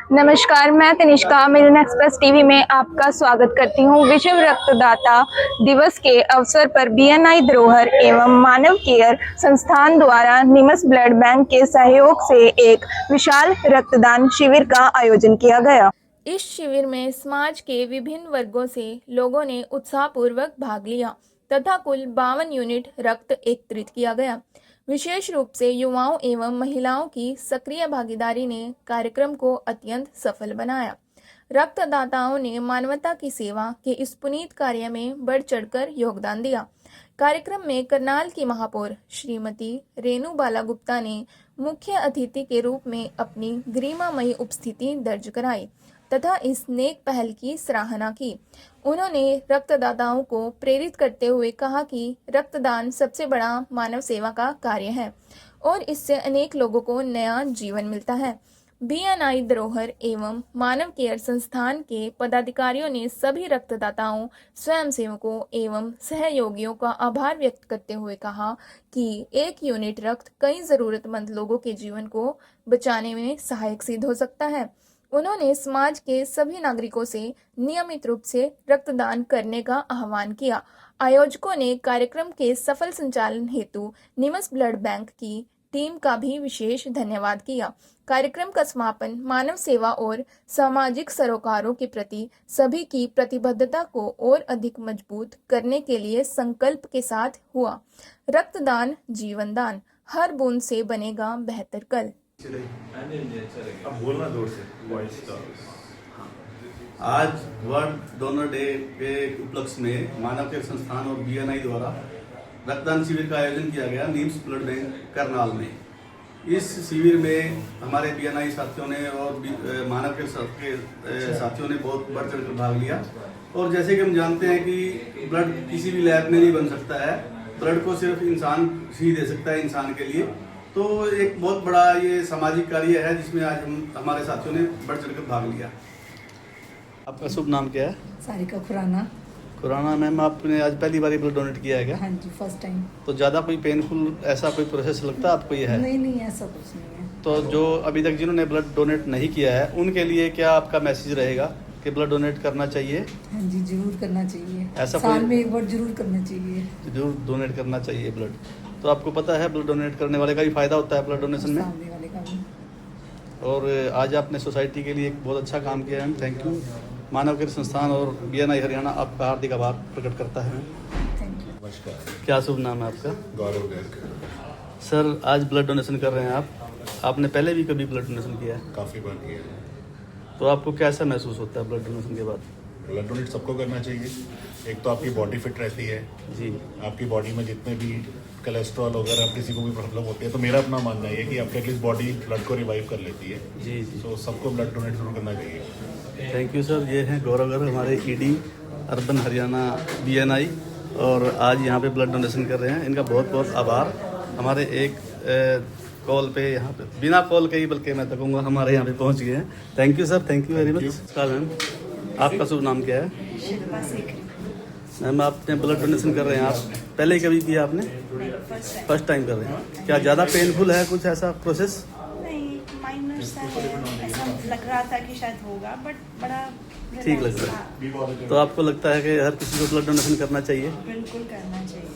नमस्कार, मैं तनिष्का मिलन express TV में आपका स्वागत करती हूँ। विश्व रक्तदाता दिवस के अवसर पर बीएनआई धरोहर एवं मानव केयर संस्थान द्वारा निमस ब्लड बैंक के सहयोग से एक विशाल रक्तदान शिविर का आयोजन किया गया। इस शिविर में समाज के विभिन्न वर्गों से लोगों ने उत्साहपूर्वक भाग लिया तथा कुल 52 यूनिट रक्त एकत्रित किया गया। विशेष रूप से युवाओं एवं महिलाओं की सक्रिय भागीदारी ने कार्यक्रम को अत्यंत सफल बनाया। रक्तदाताओं ने मानवता की सेवा के इस पुनीत कार्य में बढ़ चढ़कर योगदान दिया। कार्यक्रम में करनाल की महापौर श्रीमती रेणु बाला गुप्ता ने मुख्य अतिथि के रूप में अपनी गरिमामयी उपस्थिति दर्ज कराई तथा इस नेक पहल की सराहना की। उन्होंने रक्तदाताओं को प्रेरित करते हुए कहा कि रक्तदान सबसे बड़ा मानव सेवा का कार्य है और इससे अनेक लोगों को नया जीवन मिलता है। बीएनआई धरोहर एवं मानव केयर संस्थान के पदाधिकारियों ने सभी रक्तदाताओं, स्वयंसेवकों एवं सहयोगियों का आभार व्यक्त करते हुए कहा कि एक यूनिट रक्त कई जरूरतमंद लोगों के जीवन को बचाने में सहायक सिद्ध हो सकता है। उन्होंने समाज के सभी नागरिकों से नियमित रूप से रक्तदान करने का आह्वान किया। आयोजकों ने कार्यक्रम के सफल संचालन हेतु निमस ब्लड बैंक की टीम का भी विशेष धन्यवाद किया। कार्यक्रम का समापन मानव सेवा और सामाजिक सरोकारों के प्रति सभी की प्रतिबद्धता को और अधिक मजबूत करने के लिए संकल्प के साथ हुआ। रक्तदान जीवन दान, हर बूंद से बनेगा बेहतर कल। अब बोलना जोर से वॉइस का। आज वर्ल्ड डोनर डे के उपलक्ष्य में मानव केयर संस्थान और बीएनआई द्वारा रक्तदान शिविर का आयोजन किया गया निम्स ब्लड बैंक करनाल में। इस शिविर में हमारे बीएनआई साथियों ने और मानव केयर साथियों ने बहुत बढ़ चढ़ कर भाग लिया। और जैसे कि हम जानते हैं कि ब्लड किसी भी लैब में नहीं बन सकता है, ब्लड को सिर्फ इंसान ही दे सकता है इंसान के लिए। तो एक बहुत बड़ा ये सामाजिक कार्य है जिसमें आज हमारे साथियों ने बढ़ चढ़कर भाग लिया। आपका शुभ नाम क्या है? सारिका खुराना। खुराना मैम, आपने आज पहली बार ब्लड डोनेट किया है क्या? हाँ जी, फर्स्ट टाइम। तो ज़्यादा कोई पेनफुल ऐसा कोई प्रोसेस लगता है आपको ये है? नहीं ऐसा कुछ नहीं है। तो जो अभी तक जिन्होंने ब्लड डोनेट नहीं किया है उनके लिए क्या आपका मैसेज रहेगा कि ब्लड डोनेट करना चाहिए? हाँ जी, जरूर करना चाहिए। ऐसा साल में एक बार जरूर करना चाहिए। जरूर डोनेट करना चाहिए ब्लड। तो आपको पता है ब्लड डोनेट करने वाले का भी फायदा होता है ब्लड डोनेशन में? सामने वाले का भी। और आज आपने सोसाइटी के लिए एक बहुत अच्छा काम किया है, थैंक यू। मानव केयर संस्थान और बीएनआई हरियाणा आपका हार्दिक आभार प्रकट करता है। Thank you. नमस्कार, क्या शुभ नाम है आपका? गौरव गर्ग। सर, आज ब्लड डोनेशन कर रहे हैं आप। आपने पहले भी कभी ब्लड डोनेशन किया है? काफ़ी बार किया है। तो आपको कैसा महसूस होता है ब्लड डोनेशन के बाद? ब्लड डोनेट सबको करना चाहिए। एक तो आपकी बॉडी फिट रहती है जी। आपकी बॉडी में जितने भी कोलेस्ट्रॉल वगैरह अब किसी को भी प्रॉब्लम होती है तो मेरा अपना मानना है कि आपकी एटलीस्ट बॉडी ब्लड को रिवाइव कर लेती है। जी जी। तो सबको ब्लड डोनेट जरूर करना चाहिए। Thank you sir. ये हैं गौरव गर्ग, हमारे ईडी अर्बन हरियाणा बीएनआई, और आज यहाँ पे ब्लड डोनेशन कर रहे हैं। इनका बहुत बहुत आभार। हमारे एक कॉल पे यहाँ पे बिना कॉल के ही बल्कि मैं कहूँगा हमारे यहाँ पे पहुँच गए हैं। Thank you sir, thank you very much. नमस्कार मैम, आपका शुभ नाम क्या है? मैम, आपने ब्लड डोनेशन कर रहे हैं, आप पहले ही कभी किया आपने? फर्स्ट टाइम कर रहे हैं। क्या ज़्यादा पेनफुल है कुछ ऐसा प्रोसेस? नहीं, माइनर सा है। ऐसा लग रहा था कि शायद होगा, बट बड़ा ठीक लग रहा है। तो आपको लगता है कि हर किसी को ब्लड डोनेशन करना चाहिए? बिल्कुल करना चाहिए।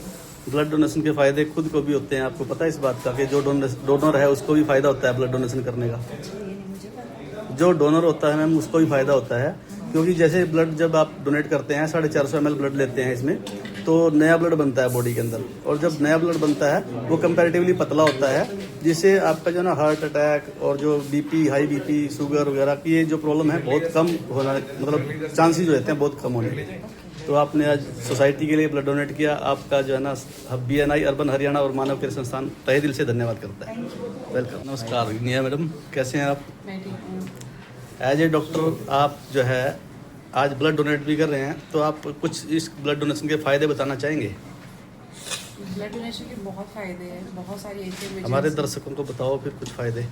ब्लड डोनेशन के फ़ायदे खुद को भी होते हैं, आपको पता है इस बात का कि जो डोनर है उसको भी फ़ायदा होता है ब्लड डोनेशन करने का? ये नहीं मुझे पता। जो डोनर होता है मैम उसको भी फ़ायदा होता है, क्योंकि जैसे ब्लड जब आप डोनेट करते हैं 450 ml ब्लड लेते हैं इसमें, तो नया ब्लड बनता है बॉडी के अंदर। और जब नया ब्लड बनता है वो कंपैरेटिवली पतला होता है, जिससे आपका जो ना हार्ट अटैक और जो बीपी, हाई बीपी, शुगर वगैरह की ये जो प्रॉब्लम है बहुत कम होना, मतलब चांसेस जो रहते हैं बहुत कम होने के। तो आपने आज सोसाइटी के लिए ब्लड डोनेट किया, आपका जो है ना बीएनआई अर्बन हरियाणा और मानव केयर संस्थान तहे दिल से धन्यवाद करता है। वेलकम। नमस्कार निया मैडम, कैसे हैं आप? मैं ठीक हूँ। एज ए डॉक्टर आप जो है आज ब्लड डोनेट भी कर रहे हैं, तो आप कुछ इस ब्लड डोनेशन के फ़ायदे बताना चाहेंगे? ब्लड डोनेशन के बहुत फ़ायदे हैं, बहुत सारी ऐसे हमारे दर्शकों को बताओ फिर कुछ फ़ायदे।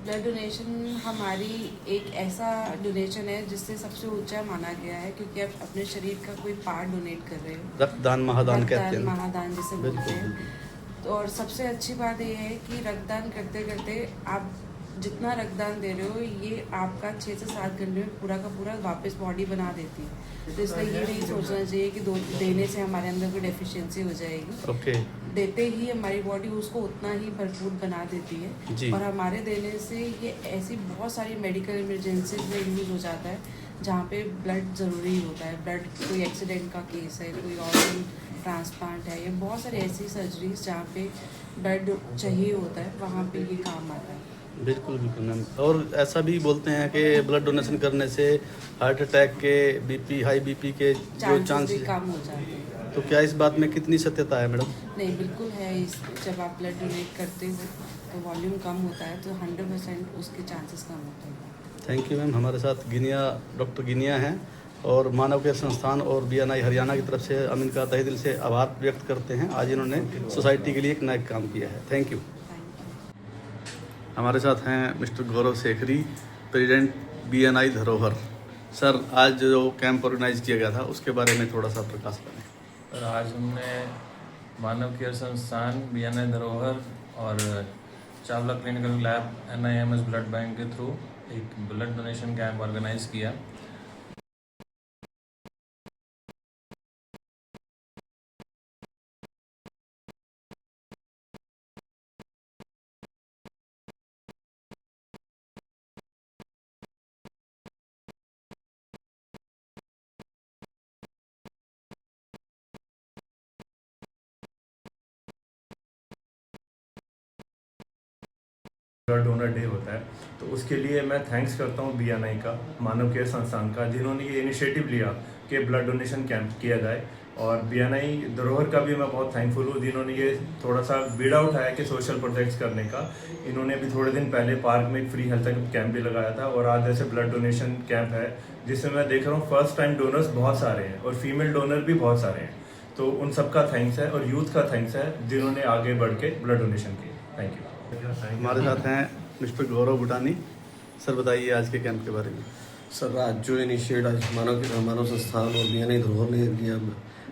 ब्लड डोनेशन हमारी एक ऐसा डोनेशन है जिससे सबसे ऊंचा माना गया है, क्योंकि आप अपने शरीर का कोई पार्ट डोनेट कर रहे हो। रक्तदान महादान कहते हैं। महादान जिसे बोलते बिल्कुल हैं। तो और सबसे अच्छी बात यह है कि रक्तदान करते करते आप जितना रक्तदान दे रहे हो ये आपका 6 से 7 घंटे में पूरा का पूरा वापस बॉडी बना देती है। तो इसलिए ये नहीं सोचना चाहिए कि देने से हमारे अंदर कोई डेफिशिएंसी हो जाएगी। ओके देते ही हमारी बॉडी उसको उतना ही भरपूर बना देती जी। है। और हमारे देने से ये ऐसी बहुत सारी मेडिकल इमरजेंसीज में यूज़ हो जाता है जहाँ पे ब्लड ज़रूरी होता है। ब्लड कोई एक्सीडेंट का केस है, कोई ऑर्गन ट्रांसप्लांट है, या बहुत सारी ऐसी सर्जरीज जहाँ पे ब्लड चाहिए होता है, वहाँ पे ये काम आता है। बिल्कुल बिल्कुल मैम। और ऐसा भी बोलते हैं कि ब्लड डोनेशन करने से हार्ट अटैक के, बीपी, हाई बीपी के जो चांसेस चांसेस भी कम हो जाते हैं। तो क्या इस बात में कितनी सत्यता है मैडम? नहीं, बिल्कुल है। जब आप ब्लड डोनेट करते हो तो वॉल्यूम कम होता है, तो 100% उसके चांसेस कम होते हैं। Thank you ma'am. हमारे साथ डॉक्टर गिनिया हैं और मानव केयर संस्थान और BNI हरियाणा की तरफ से हम इनका तहे दिल से आभार व्यक्त करते हैं। आज इन्होंने सोसाइटी के लिए एक नया काम किया है। Thank you. हमारे साथ हैं मिस्टर गौरव शेखरी, प्रेसिडेंट BNI धरोहर। सर, आज जो कैंप ऑर्गेनाइज किया गया था उसके बारे में थोड़ा सा प्रकाश करें। और आज हमने मानव केयर संस्थान, BNI धरोहर और Chawla clinical lab, NIMS blood bank के थ्रू एक ब्लड डोनेशन कैंप ऑर्गेनाइज किया। ब्लड डोनर डे होता है, तो उसके लिए मैं थैंक्स करता हूँ BNI का, मानव केयर संस्थान का, जिन्होंने ये इनिशिएटिव लिया कि ब्लड डोनेशन कैंप किया जाए। और BNI धरोहर का भी मैं बहुत थैंकफुल हूँ, जिन्होंने ये थोड़ा सा बीड़ा उठाया कि सोशल प्रोजेक्ट्स करने का। इन्होंने अभी थोड़े दिन पहले पार्क में एक फ्री हेल्थ कैंप भी लगाया था, और आज ऐसे ब्लड डोनेशन कैंप है जिसमें मैं देख रहा हूँ फर्स्ट टाइम डोनर्स बहुत सारे हैं और फीमेल डोनर भी बहुत सारे हैं। तो उन सबका थैंक्स है, और यूथ का थैंक्स है जिन्होंने आगे बढ़ के ब्लड डोनेशन किया। Thank you. हमारे साथ हैं मिस्टर गौरव बुटानी। सर, बताइए आज के कैंप के बारे में। सर, आज जो इनिशिएट आज मानव संस्थान और BNI धरोहर ने लिया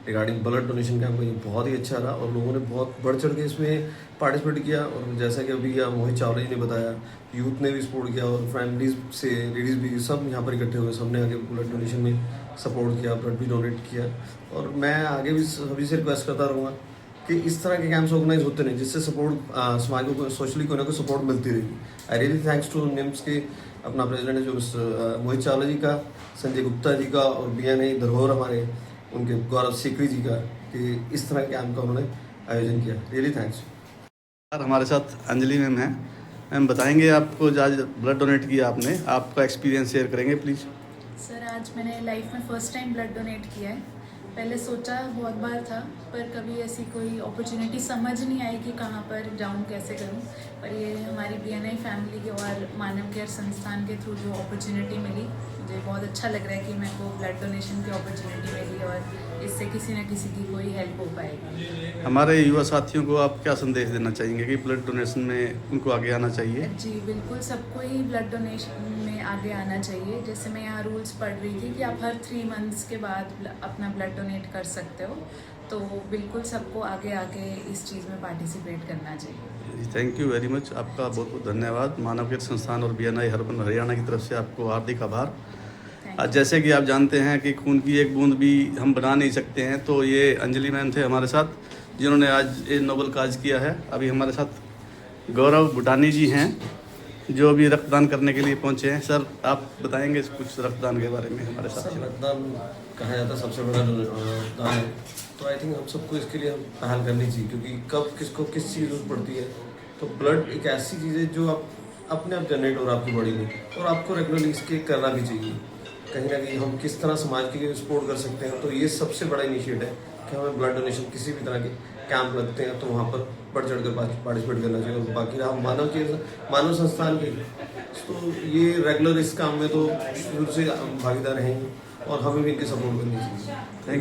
रिगार्डिंग ब्लड डोनेशन कैंप, ये बहुत ही अच्छा रहा और लोगों ने बहुत बढ़ चढ़ के इसमें पार्टिसिपेट किया। और जैसा कि अभी मोहित चावला जी ने बताया, यूथ ने भी सपोर्ट किया और फैमिलीज से लेडीज़ भी सब यहाँ पर इकट्ठे हुए, सबने आगे ब्लड डोनेशन में सपोर्ट किया, ब्लड भी डोनेट किया। और मैं आगे भी सभी से रिक्वेस्ट करता रहूँगा कि इस तरह के कैंप्स ऑर्गेनाइज होते रहे, जिससे सपोर्ट समाज को सोशली कोई ना कोई सपोर्ट मिलती रहेगी। I really thanks to NIMS के अपना प्रेसिडेंट है जो मोहित चावला जी का, संजय गुप्ता जी का, और BNI धरोहर हमारे उनके गौरव शेखरी जी का, कि इस तरह के कैंप का उन्होंने आयोजन किया। Really thanks. सर, हमारे साथ अंजलि मैम हैं। मैम, बताएंगे आपको आज ब्लड डोनेट किया आपने, आपका एक्सपीरियंस शेयर करेंगे प्लीज़। सर, आज मैंने लाइफ में फ़र्स्ट टाइम ब्लड डोनेट किया है। पहले सोचा बहुत बार था, पर कभी ऐसी कोई अपॉर्चुनिटी समझ नहीं आई कि कहाँ पर जाऊँ, कैसे करूँ। पर ये हमारी BNI फैमिली के और मानव केयर संस्थान के थ्रू जो अपॉर्चुनिटी मिली, मुझे बहुत अच्छा लग रहा है कि मेरे को ब्लड डोनेशन की अपॉर्चुनिटी मिली और इससे किसी न किसी की कोई हेल्प हो पाएगी। हमारे युवा साथियों को आप क्या संदेश देना चाहेंगे कि ब्लड डोनेशन में उनको आगे आना चाहिए? जी बिल्कुल, सबको ही ब्लड डोनेशन में आगे आना चाहिए। जैसे मैं यहाँ रूल्स पढ़ रही थी कि आप हर 3 मंथ्स के बाद अपना ब्लड डोनेट कर सकते हो, तो बिल्कुल सबको आगे आके इस चीज़ में पार्टिसिपेट करना चाहिए। Thank you very much. आपका बहुत बहुत धन्यवाद। मानव केयर संस्थान और BNI हरियाणा की तरफ से आपको हार्दिक आभार। आज जैसे कि आप जानते हैं कि खून की एक बूंद भी हम बना नहीं सकते हैं, तो ये अंजलि मैम थे हमारे साथ, जिन्होंने आज ये नोबल काज किया है। अभी हमारे साथ गौरव बुटानी जी हैं, जो अभी रक्तदान करने के लिए पहुंचे हैं। सर, आप बताएंगे कुछ रक्तदान के बारे में हमारे साथ? रक्तदान कहा जाता है सबसे बड़ा दान है, तो आई थिंक हम सबको इसके लिए पहल करनी चाहिए, क्योंकि कब किसको किस चीज़ जरूरत पड़ती है। तो ब्लड एक ऐसी चीज़ है जो आप अपने आप जनरेट हो रहा है आपकी बॉडी में, और आपको रेगुलरली इसके करना भी चाहिए। कहीं ना कहीं हम किस तरह समाज के लिए सपोर्ट कर सकते हैं, तो ये सबसे बड़ा इनिशिएटिव है कि हमें ब्लड डोनेशन किसी भी तरह के कैंप लगते हैं तो वहाँ पर बढ़ चढ़ कर पार्टिसिपेट करना चाहिए। और बाकी रहा मानव संस्थान की, तो ये रेगुलर इस काम में तो शुरू से भागीदार हैं और हमें भी इनकी सपोर्ट करनी चाहिए। Thank you.